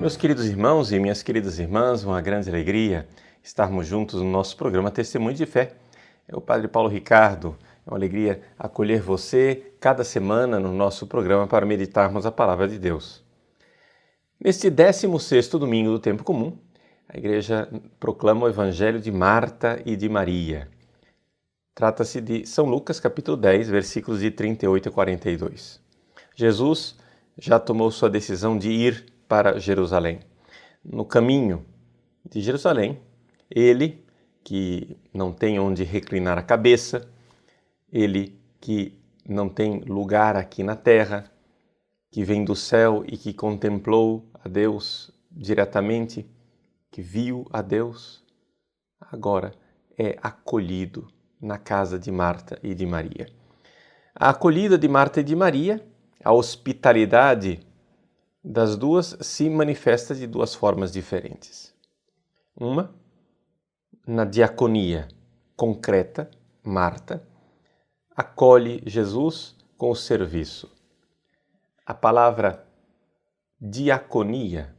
Meus queridos irmãos e minhas queridas irmãs, uma grande alegria estarmos juntos no nosso programa Testemunho de Fé. É o Padre Paulo Ricardo. É uma alegria acolher você cada semana no nosso programa para meditarmos a Palavra de Deus. Neste 16º domingo do tempo comum, a Igreja proclama o Evangelho de Marta e de Maria. Trata-se de São Lucas, capítulo 10, versículos de 38 a 42. Jesus já tomou sua decisão de ir para Jerusalém. No caminho de Jerusalém, ele, que não tem onde reclinar a cabeça, ele que não tem lugar aqui na terra, que vem do céu e que contemplou a Deus diretamente, que viu a Deus, agora é acolhido na casa de Marta e de Maria. A acolhida de Marta e de Maria, a hospitalidade das duas se manifesta de duas formas diferentes. Uma, na diaconia concreta, Marta acolhe Jesus com o serviço. A palavra diaconia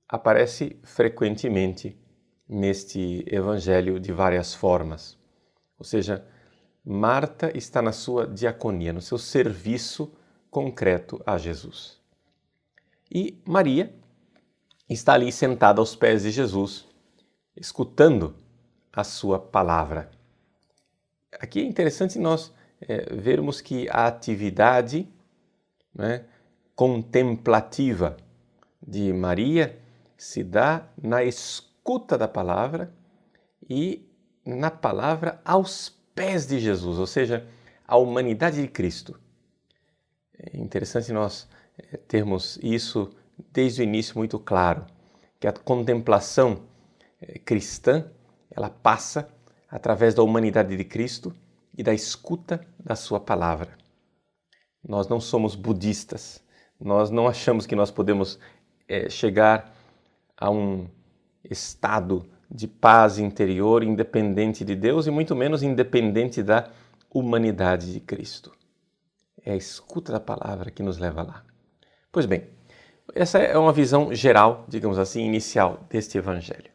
aparece frequentemente neste evangelho de várias formas. Ou seja, Marta está na sua diaconia, no seu serviço concreto a Jesus. E Maria está ali sentada aos pés de Jesus, escutando a sua palavra. Aqui é interessante nós vermos que a atividade contemplativa de Maria se dá na escuta da palavra e na palavra aos pés de Jesus, ou seja, a humanidade de Cristo. É interessante nós termos isso desde o início muito claro, que a contemplação cristã, ela passa através da humanidade de Cristo e da escuta da sua palavra. Nós não somos budistas, nós não achamos que nós podemos chegar a um estado de paz interior independente de Deus e muito menos independente da humanidade de Cristo. É a escuta da palavra que nos leva lá. Pois bem, essa é uma visão geral, digamos assim, inicial deste evangelho.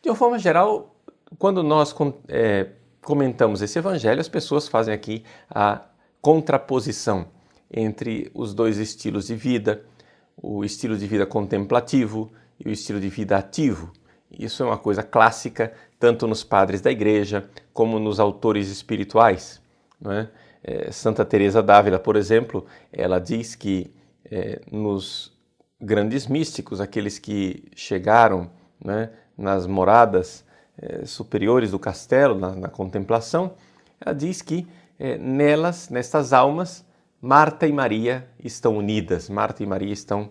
De uma forma geral, quando nós comentamos esse evangelho, as pessoas fazem aqui a contraposição entre os dois estilos de vida, o estilo de vida contemplativo e o estilo de vida ativo. Isso é uma coisa clássica, tanto nos padres da igreja como nos autores espirituais, não é? Santa Teresa d'Ávila, por exemplo, ela diz que nos grandes místicos, aqueles que chegaram nas moradas superiores do castelo, na contemplação, ela diz que nestas almas, Marta e Maria estão unidas, Marta e Maria estão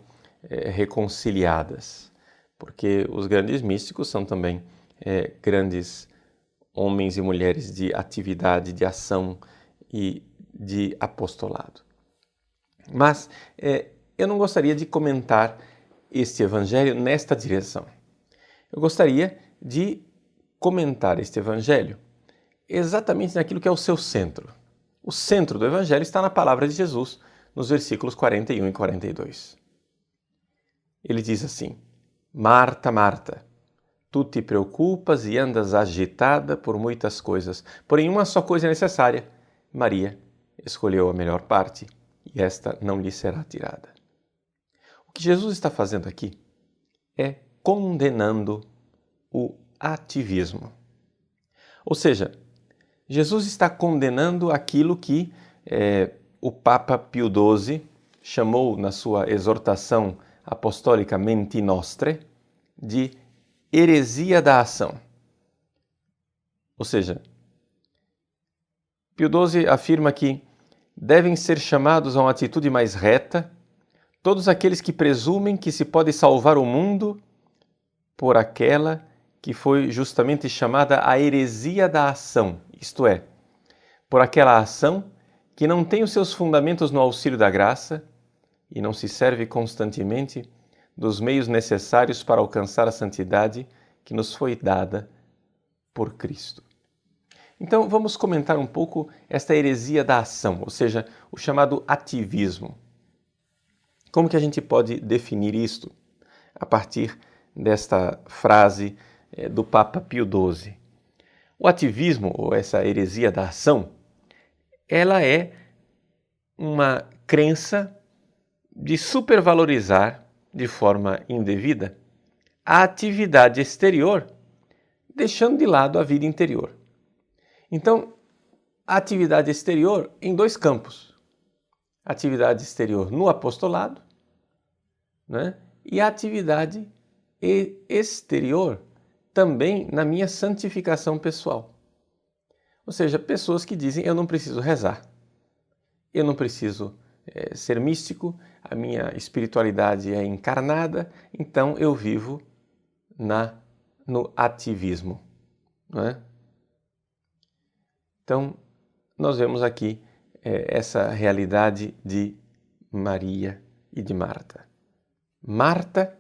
reconciliadas, porque os grandes místicos são também grandes homens e mulheres de atividade, de ação e de apostolado. Mas eu não gostaria de comentar este evangelho nesta direção. Eu gostaria de comentar este evangelho exatamente naquilo que é o seu centro. O centro do evangelho está na palavra de Jesus, nos versículos 41 e 42. Ele diz assim: Marta, Marta, tu te preocupas e andas agitada por muitas coisas, porém uma só coisa é necessária. Maria escolheu a melhor parte e esta não lhe será tirada. O que Jesus está fazendo aqui é condenando o ativismo. Ou seja, Jesus está condenando aquilo que o Papa Pio XII chamou na sua exortação apostólica Menti Nostre de heresia da ação. Ou seja, Pio XII afirma que devem ser chamados a uma atitude mais reta todos aqueles que presumem que se pode salvar o mundo por aquela que foi justamente chamada a heresia da ação, isto é, por aquela ação que não tem os seus fundamentos no auxílio da graça e não se serve constantemente dos meios necessários para alcançar a santidade que nos foi dada por Cristo. Então, vamos comentar um pouco esta heresia da ação, ou seja, o chamado ativismo. Como que a gente pode definir isto? a partir desta frase do Papa Pio XII. O ativismo, ou essa heresia da ação, ela é uma crença de supervalorizar de forma indevida a atividade exterior, deixando de lado a vida interior. Então, a atividade exterior em dois campos. A atividade exterior no apostolado, né? E a atividade exterior também na minha santificação pessoal. Ou seja, pessoas que dizem, eu não preciso rezar, eu não preciso ser místico, a minha espiritualidade é encarnada, então eu vivo no ativismo. Não é? Então, nós vemos aqui essa realidade de Maria e de Marta. Marta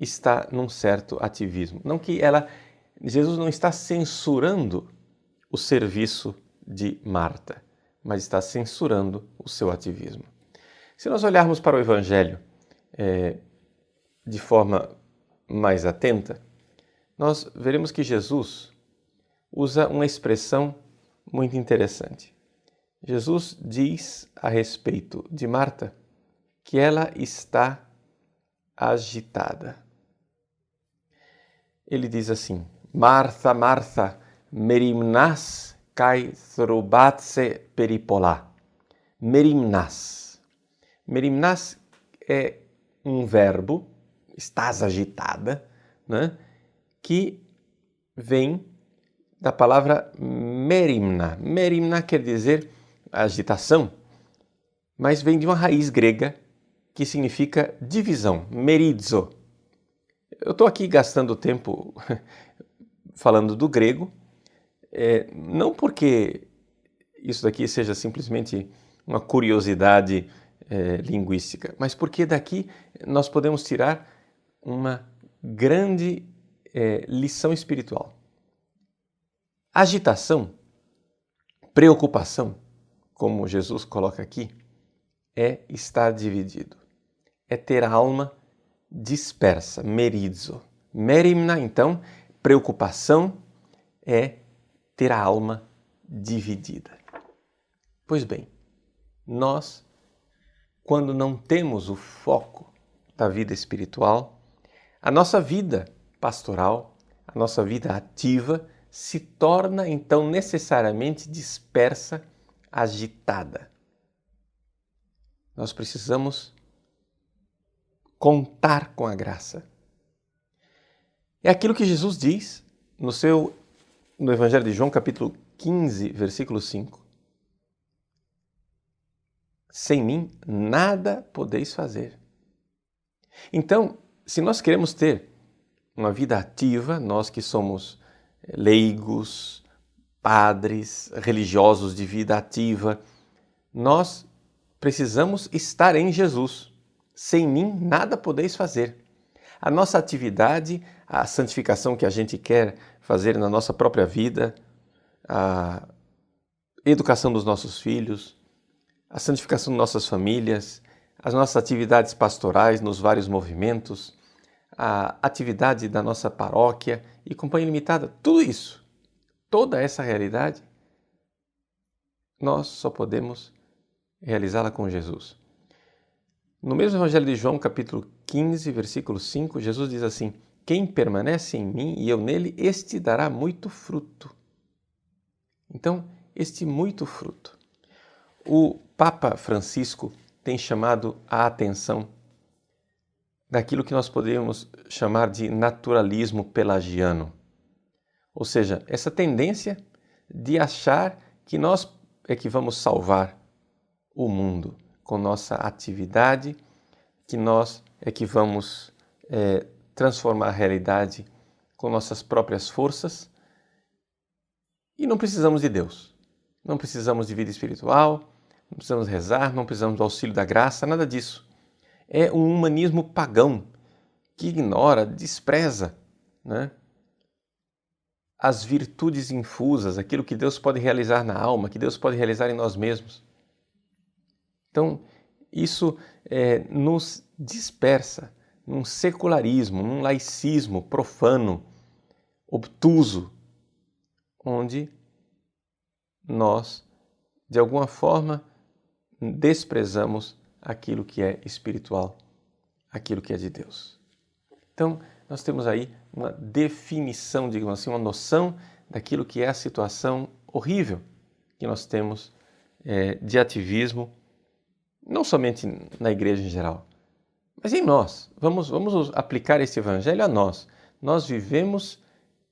está num certo ativismo. Não que Jesus não está censurando o serviço de Marta, mas está censurando o seu ativismo. Se nós olharmos para o Evangelho de forma mais atenta, nós veremos que Jesus usa uma expressão muito interessante. Jesus diz a respeito de Marta que ela está agitada. Ele diz assim, Martha, Martha, merimnas kai throubatse peripola. Merimnas. Merimnas é um verbo, estás agitada, né, que vem da palavra merimna. Merimna quer dizer agitação, mas vem de uma raiz grega que significa divisão, merizo. Eu estou aqui gastando tempo falando do grego, não porque isso daqui seja simplesmente uma curiosidade linguística, mas porque daqui nós podemos tirar uma grande lição espiritual. Agitação, preocupação, como Jesus coloca aqui, é estar dividido, é ter a alma dispersa, merizo. Merimna, então, preocupação é ter a alma dividida. Pois bem, nós, quando não temos o foco da vida espiritual, a nossa vida pastoral, a nossa vida ativa, se torna então necessariamente dispersa, agitada. Nós precisamos contar com a graça. É aquilo que Jesus diz no Evangelho de João, capítulo 15, versículo 5. Sem mim, nada podeis fazer. Então, se nós queremos ter uma vida ativa, nós que somos leigos, padres, religiosos de vida ativa, nós precisamos estar em Jesus. Sem mim, nada podeis fazer. A nossa atividade, a santificação que a gente quer fazer na nossa própria vida, a educação dos nossos filhos, a santificação de nossas famílias, as nossas atividades pastorais nos vários movimentos, a atividade da nossa paróquia e Companhia Limitada, tudo isso, toda essa realidade, nós só podemos realizá-la com Jesus. No mesmo Evangelho de João, capítulo 15, versículo 5, Jesus diz assim, quem permanece em mim e eu nele, este dará muito fruto. Então, este muito fruto. O Papa Francisco tem chamado a atenção daquilo que nós podemos chamar de naturalismo pelagiano. Ou seja, essa tendência de achar que nós é que vamos salvar o mundo com nossa atividade, que nós é que vamos transformar a realidade com nossas próprias forças e não precisamos de Deus. Não precisamos de vida espiritual, não precisamos rezar, não precisamos do auxílio da graça, nada disso. É um humanismo pagão que ignora, despreza, né, as virtudes infusas, aquilo que Deus pode realizar na alma, que Deus pode realizar em nós mesmos. Então, isso nos dispersa, num secularismo, num laicismo profano, obtuso, onde nós, de alguma forma, desprezamos aquilo que é espiritual, aquilo que é de Deus. Então, nós temos aí uma definição, digamos assim, uma noção daquilo que é a situação horrível que nós temos de ativismo, não somente na igreja em geral, mas em nós. Vamos aplicar esse evangelho a nós. Nós vivemos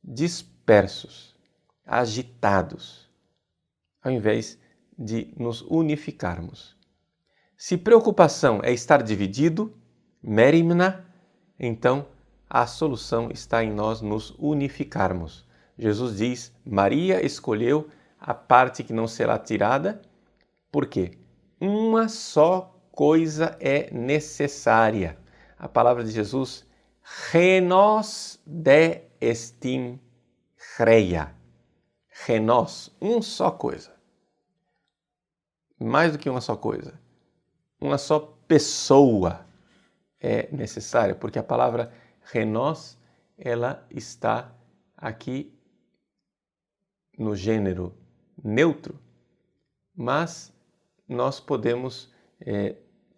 dispersos, agitados, ao invés de nos unificarmos. Se preocupação é estar dividido, merimna, então a solução está em nós nos unificarmos. Jesus diz, Maria escolheu a parte que não será tirada. Por quê? Uma só coisa é necessária. A palavra de Jesus, genos de estim chreia. Genos, uma só coisa. Mais do que uma só coisa. Uma só pessoa é necessária, porque a palavra genos, ela está aqui no gênero neutro, mas nós podemos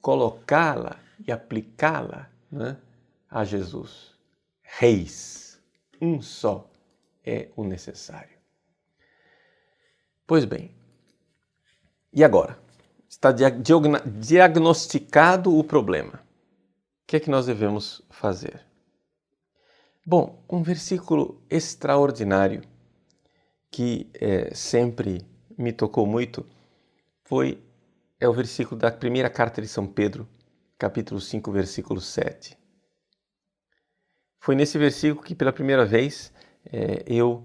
colocá-la e aplicá-la, né, a Jesus. Reis, um só é o necessário. Pois bem, e agora? Está diagnosticado o problema. O que é que nós devemos fazer? Bom, um versículo extraordinário que sempre me tocou muito é o versículo da primeira carta de São Pedro, capítulo 5, versículo 7. Foi nesse versículo que pela primeira vez eu,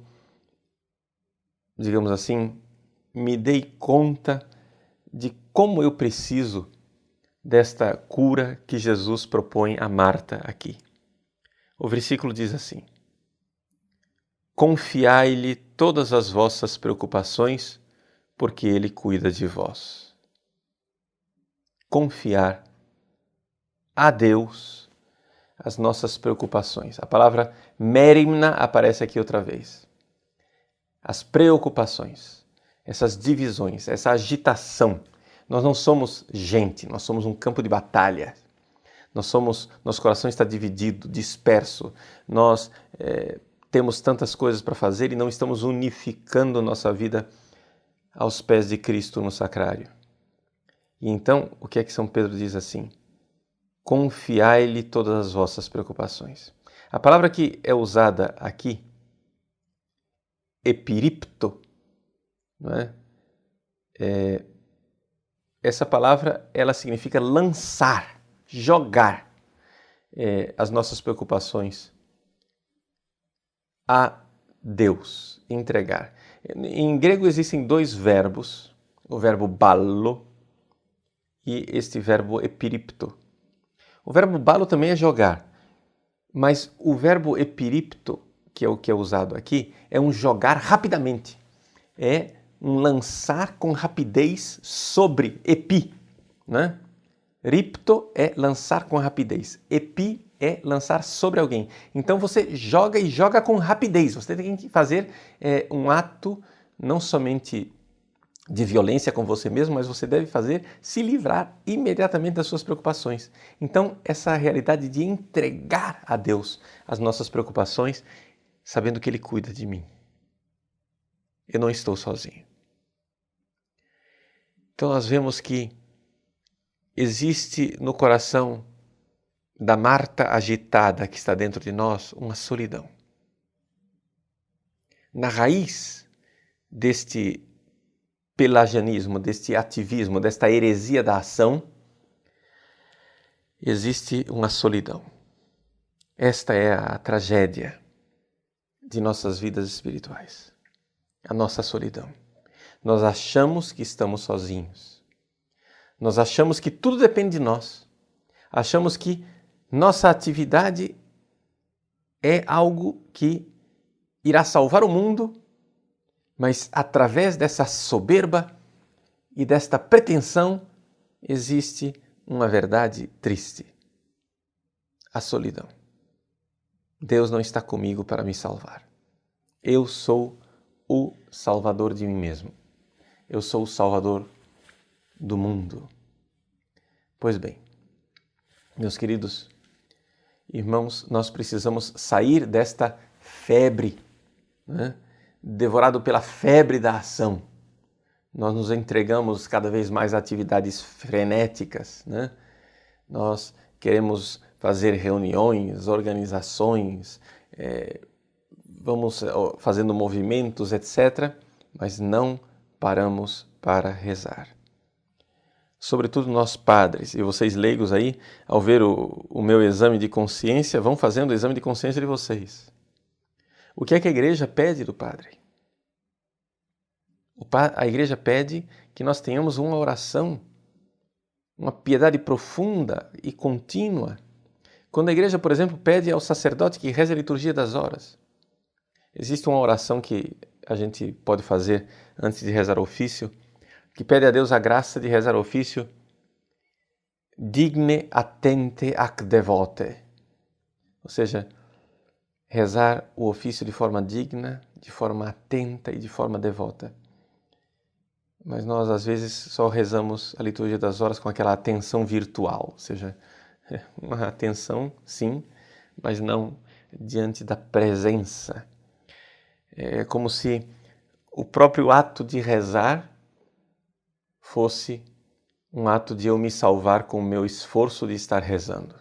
digamos assim, me dei conta de como eu preciso desta cura que Jesus propõe a Marta aqui. O versículo diz assim: confiai-lhe todas as vossas preocupações, porque ele cuida de vós. Confiar a Deus as nossas preocupações. A palavra merimna aparece aqui outra vez. As preocupações, essas divisões, essa agitação. Nós não somos gente, nós somos um campo de batalha. Nosso coração está dividido, disperso. Nós temos tantas coisas para fazer e não estamos unificando nossa vida aos pés de Cristo no sacrário. E então, o que é que São Pedro diz assim? Confiai-lhe todas as vossas preocupações. A palavra que é usada aqui, epiripto, não é? Essa palavra, ela significa lançar, jogar as nossas preocupações a Deus, entregar. Em grego existem dois verbos, o verbo ballo e este verbo epiripto. O verbo ballo também é jogar, mas o verbo epiripto, que é o que é usado aqui, é um jogar rapidamente. É um lançar com rapidez sobre, epi, né? Ripto é lançar com rapidez, epi é lançar sobre alguém. Então você joga e joga com rapidez. Você tem que fazer um ato não somente de violência com você mesmo, mas você deve se livrar imediatamente das suas preocupações. Então, essa realidade de entregar a Deus as nossas preocupações, sabendo que Ele cuida de mim. Eu não estou sozinho. Então, nós vemos que existe no coração da Marta agitada que está dentro de nós uma solidão. Na raiz deste pelagianismo, deste ativismo, desta heresia da ação, existe uma solidão. Esta é a tragédia de nossas vidas espirituais. A nossa solidão. Nós achamos que estamos sozinhos. Nós achamos que tudo depende de nós. Achamos que nossa atividade é algo que irá salvar o mundo, mas através dessa soberba e desta pretensão existe uma verdade triste. a solidão. Deus não está comigo para me salvar. Eu sou o salvador de mim mesmo. Eu sou o salvador do mundo. Pois bem, meus queridos irmãos, nós precisamos sair desta febre, né? Devorado pela febre da ação. Nós nos entregamos cada vez mais a atividades frenéticas, né? Nós queremos fazer reuniões, organizações, vamos fazendo movimentos, etc., mas não paramos para rezar. Sobretudo nós padres, e vocês leigos aí, ao ver o meu exame de consciência, vão fazendo o exame de consciência de vocês. O que é que a igreja pede do padre? A igreja pede que nós tenhamos uma oração, uma piedade profunda e contínua. Quando a igreja, por exemplo, pede ao sacerdote que reze a liturgia das horas, existe uma oração que a gente pode fazer antes de rezar o ofício, que pede a Deus a graça de rezar o ofício digne attente ac devote, ou seja, rezar o ofício de forma digna, de forma atenta e de forma devota. Mas nós, às vezes, só rezamos a liturgia das horas com aquela atenção virtual, ou seja, uma atenção, sim, mas não diante da presença. É como se o próprio ato de rezar fosse um ato de eu me salvar com o meu esforço de estar rezando,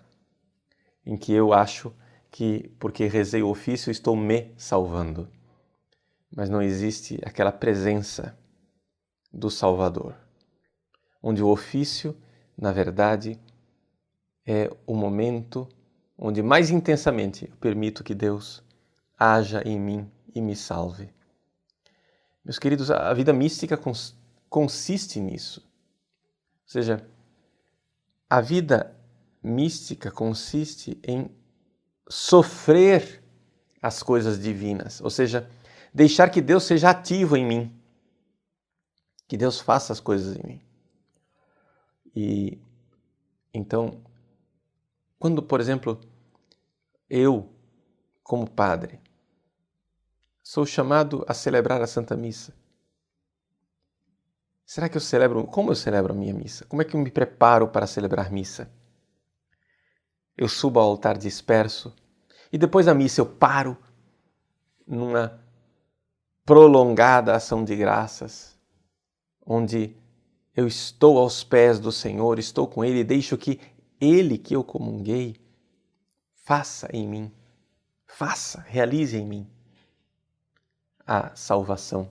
em que eu acho que, porque rezei o ofício, estou me salvando. Mas não existe aquela presença do Salvador, onde o ofício, na verdade, é o momento onde mais intensamente eu permito que Deus haja em mim e me salve. Meus queridos, a vida mística consiste nisso. Ou seja, a vida mística consiste em sofrer as coisas divinas, ou seja, deixar que Deus seja ativo em mim, que Deus faça as coisas em mim. E então, quando, por exemplo, eu, como padre, sou chamado a celebrar a Santa Missa, será que como eu celebro a minha missa? Como é que eu me preparo para celebrar missa? Eu subo ao altar disperso e depois da missa eu paro numa prolongada ação de graças, onde eu estou aos pés do Senhor, estou com Ele e deixo que Ele que eu comunguei faça em mim, realize em mim a salvação.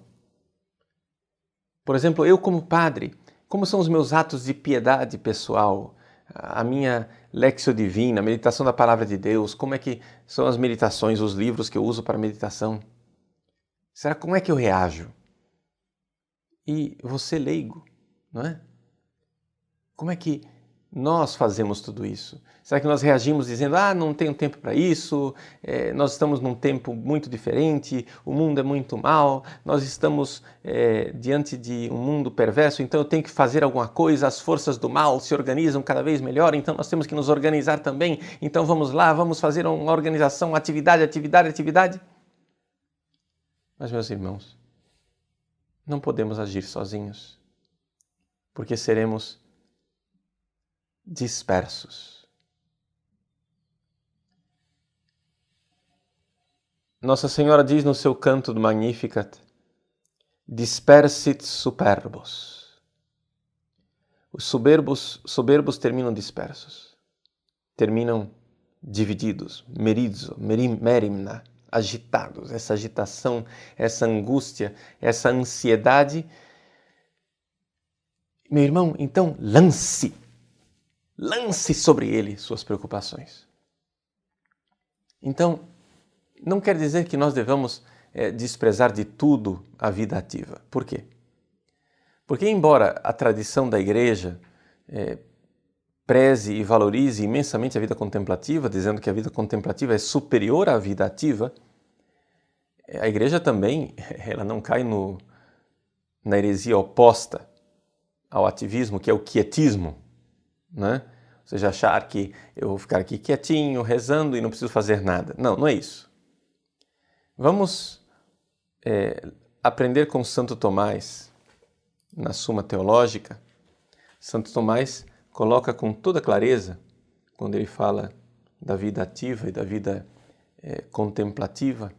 Por exemplo, eu como padre, como são os meus atos de piedade pessoal, a minha Lectio Divina, a meditação da Palavra de Deus, como é que são as meditações, os livros que eu uso para meditação? Como é que eu reajo? E você leigo, não é? Como é que nós fazemos tudo isso? Será que nós reagimos dizendo, não tenho tempo para isso, nós estamos num tempo muito diferente, o mundo é muito mal, nós estamos diante de um mundo perverso, então eu tenho que fazer alguma coisa, as forças do mal se organizam cada vez melhor, então nós temos que nos organizar também, então vamos lá, vamos fazer uma organização, atividade. Mas, meus irmãos, não podemos agir sozinhos, porque seremos dispersos. Nossa Senhora diz no seu canto do Magnificat, dispersit superbos. Os soberbos terminam dispersos, terminam divididos, merimna, agitados, essa agitação, essa angústia, essa ansiedade. Meu irmão, então lance sobre ele suas preocupações. Então, não quer dizer que nós devamos desprezar de tudo a vida ativa. Por quê? Porque embora a tradição da Igreja preze e valorize imensamente a vida contemplativa, dizendo que a vida contemplativa é superior à vida ativa, a Igreja também ela não cai na heresia oposta ao ativismo, que é o quietismo, né? Ou seja, achar que eu vou ficar aqui quietinho, rezando e não preciso fazer nada. Não, não é isso. Vamos aprender com Santo Tomás, na Suma Teológica. Santo Tomás coloca com toda clareza, quando ele fala da vida ativa e da vida contemplativa,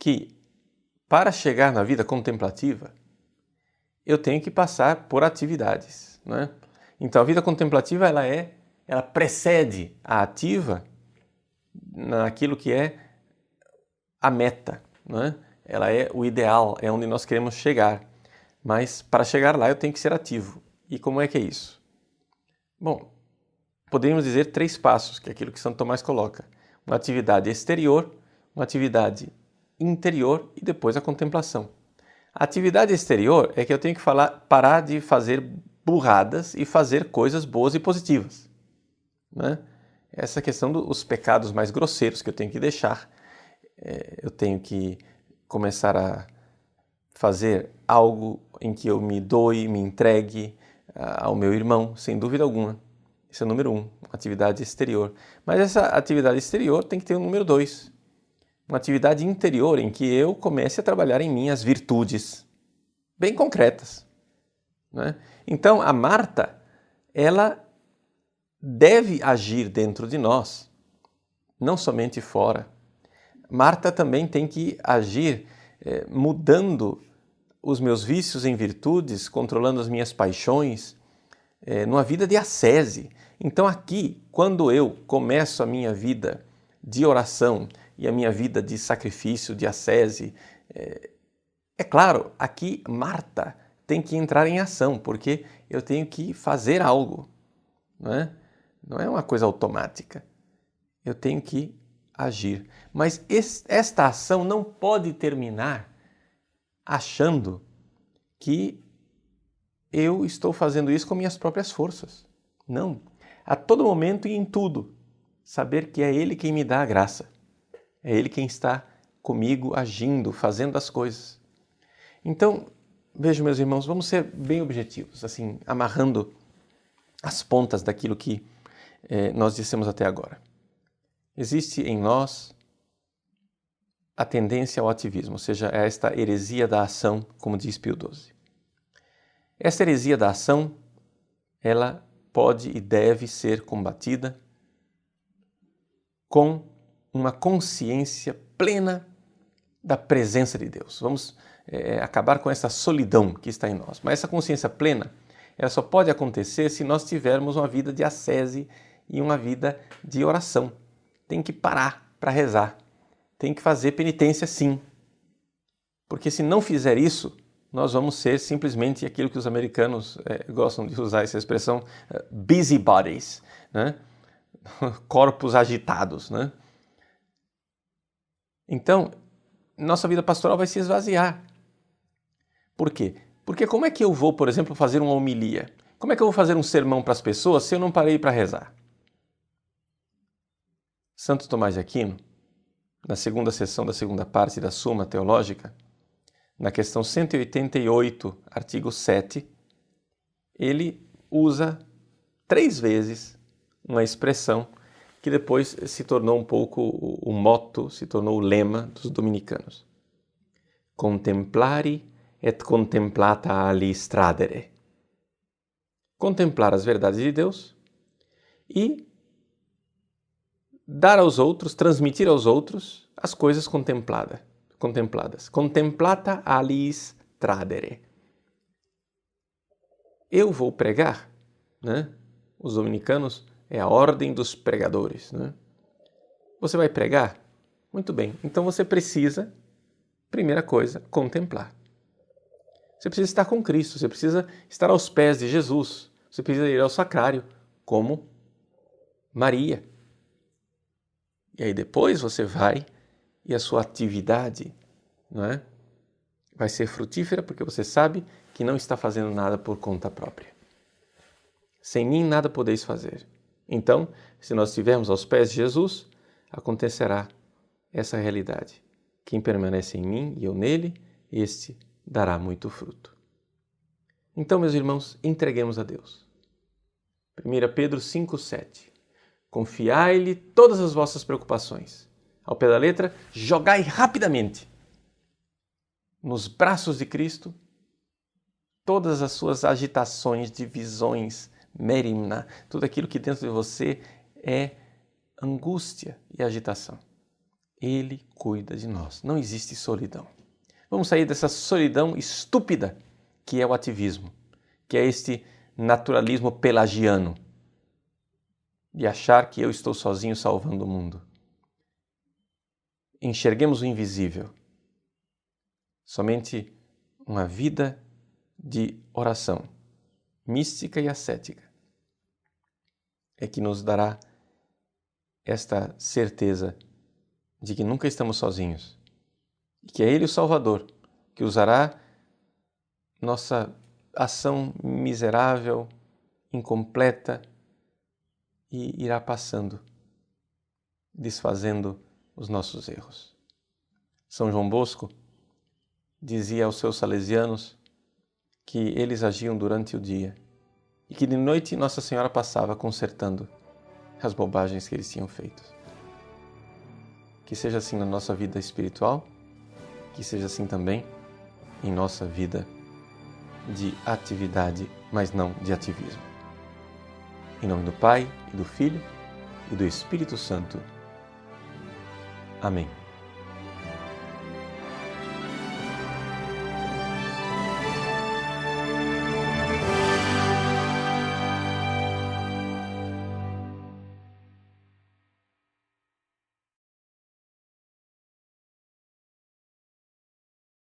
que para chegar na vida contemplativa, eu tenho que passar por atividades, né? Então a vida contemplativa ela precede a ativa naquilo que é a meta, né? Ela é o ideal, é onde nós queremos chegar. Mas para chegar lá eu tenho que ser ativo. E como é que é isso? Bom, podemos dizer 3 passos, que é aquilo que Santo Tomás coloca. Uma atividade exterior, uma atividade interior e depois a contemplação. A atividade exterior é que eu tenho que parar de fazer burradas e fazer coisas boas e positivas, né? Essa questão dos pecados mais grosseiros que eu tenho que deixar. Eu tenho que começar a fazer algo em que eu me doe, me entregue ao meu irmão, sem dúvida alguma. Esse é o número 1, atividade exterior. Mas essa atividade exterior tem que ter o número 2. Uma atividade interior em que eu comece a trabalhar em mim as virtudes bem concretas, né? Então, a Marta, ela deve agir dentro de nós, não somente fora. Marta também tem que agir mudando os meus vícios em virtudes, controlando as minhas paixões, numa vida de ascese. Então aqui, quando eu começo a minha vida de oração e a minha vida de sacrifício, de ascese, é claro, aqui Marta tem que entrar em ação, porque eu tenho que fazer algo, não é? Não é uma coisa automática. Eu tenho que agir. Mas esta ação não pode terminar achando que eu estou fazendo isso com minhas próprias forças. Não. A todo momento e em tudo, saber que é Ele quem me dá a graça. É Ele quem está comigo agindo, fazendo as coisas. Então, vejam, meus irmãos, vamos ser bem objetivos, assim, amarrando as pontas daquilo que nós dissemos até agora. Existe em nós a tendência ao ativismo, ou seja, é esta heresia da ação, como diz Pio XII. Essa heresia da ação, ela pode e deve ser combatida com uma consciência plena da presença de Deus. Vamos acabar com essa solidão que está em nós. Mas essa consciência plena, ela só pode acontecer se nós tivermos uma vida de ascese e uma vida de oração. Tem que parar para rezar. Tem que fazer penitência, sim. Porque se não fizer isso, nós vamos ser simplesmente aquilo que os americanos gostam de usar essa expressão, busybodies, né? Corpos agitados, né? Então, nossa vida pastoral vai se esvaziar. Por quê? Porque como é que eu vou, por exemplo, fazer uma homilia? Como é que eu vou fazer um sermão para as pessoas se eu não parei para rezar? Santo Tomás de Aquino, na segunda sessão da segunda parte da Suma Teológica, na questão 188, artigo 7, ele usa 3 vezes uma expressão que depois se tornou um pouco o motto, se tornou o lema dos dominicanos. Contemplari et contemplata alis tradere. Contemplar as verdades de Deus e dar aos outros, transmitir aos outros as coisas contempladas. Contemplata alis tradere. Eu vou pregar, né? Os dominicanos é a ordem dos pregadores, né? Você vai pregar? Muito bem. Então você precisa, primeira coisa, contemplar. Você precisa estar com Cristo, você precisa estar aos pés de Jesus, você precisa ir ao sacrário, como Maria. E aí depois você vai e a sua atividade, não é? Vai ser frutífera porque você sabe que não está fazendo nada por conta própria. Sem mim nada podeis fazer. Então, se nós estivermos aos pés de Jesus, acontecerá essa realidade. Quem permanece em mim e eu nele, este dará muito fruto. Então, meus irmãos, entreguemos a Deus. 1 Pedro 5,7. Confiai-lhe todas as vossas preocupações. Ao pé da letra, jogai rapidamente nos braços de Cristo todas as suas agitações, divisões, merimna, tudo aquilo que dentro de você é angústia e agitação. Ele cuida de nós. Não existe solidão. Vamos sair dessa solidão estúpida que é o ativismo, que é este naturalismo pelagiano de achar que eu estou sozinho salvando o mundo. Enxerguemos o invisível. Somente uma vida de oração mística e ascética é que nos dará esta certeza de que nunca estamos sozinhos e que é Ele o Salvador que usará nossa ação miserável, incompleta e irá passando, desfazendo os nossos erros. São João Bosco dizia aos seus salesianos que eles agiam durante o dia e que de noite Nossa Senhora passava consertando as bobagens que eles tinham feito. Que seja assim na nossa vida espiritual, que seja assim também em nossa vida de atividade, mas não de ativismo. Em nome do Pai, e do Filho, e do Espírito Santo. Amém.